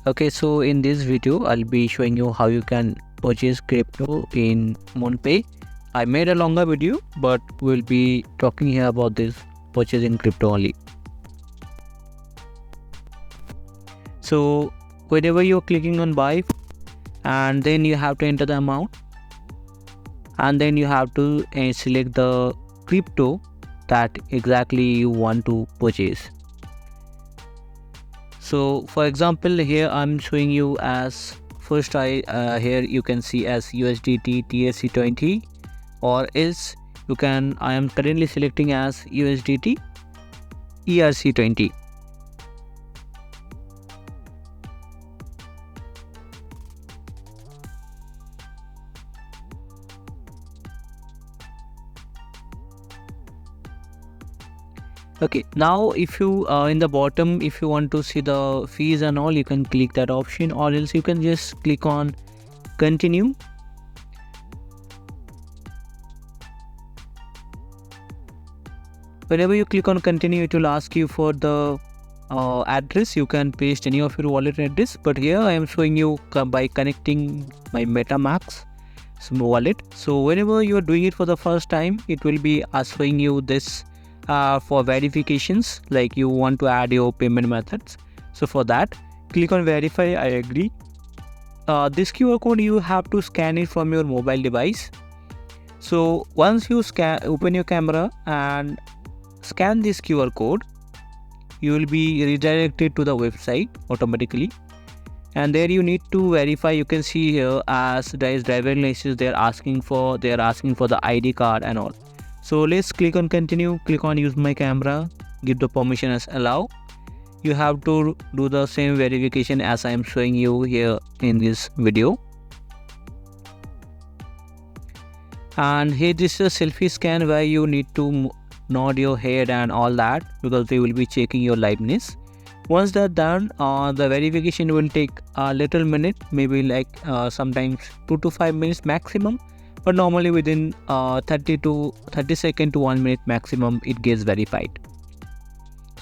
Okay, so in this video I'll be showing you how you can purchase crypto in Moonpay. I made a longer video, but we'll be talking here about this purchasing crypto only. So whenever you're clicking on buy, and then you have to enter the amount, and then you have to select the crypto that exactly you want to purchase. So for example, here I'm showing you as first here you can see as USDT TRC20, or else I am currently selecting as USDT ERC20. Okay, now if you in the bottom, if you want to see the fees and all, you can click that option, or else you can just click on continue. Whenever you click on continue, it will ask you for the address. You can paste any of your wallet address, but here I am showing you by connecting my MetaMask wallet. So whenever you are doing it for the first time, it will be showing you this for verifications, like you want to add your payment methods. So for that, click on verify. I agree. This QR code, you have to scan it from your mobile device. So once you open your camera and scan this QR code, you will be redirected to the website automatically, and there you need to verify. You can see here as driver license, they're asking for the ID card and all. So let's click on continue, click on use my camera, give the permission as allow. You have to do the same verification as I am showing you here in this video. And here this is a selfie scan where you need to nod your head and all that, because they will be checking your liveness. Once that's done, the verification will take a little minute, maybe like sometimes 2 to 5 minutes maximum, but normally within 30 seconds to 1 minute maximum it gets verified.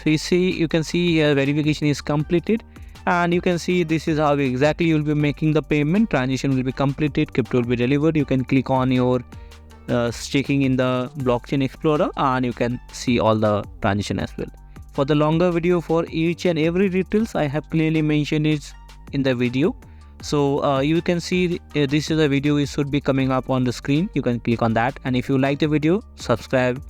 So you can see here verification is completed, and you can see this is how exactly you will be making the payment. Transaction will be completed, crypto will be delivered. You can click on your staking in the blockchain explorer, and you can see all the transaction as well. For the longer video, for each and every details, I have clearly mentioned it in the video. So you can see this is a video, it should be coming up on the screen. You can click on that, and if you like the video, subscribe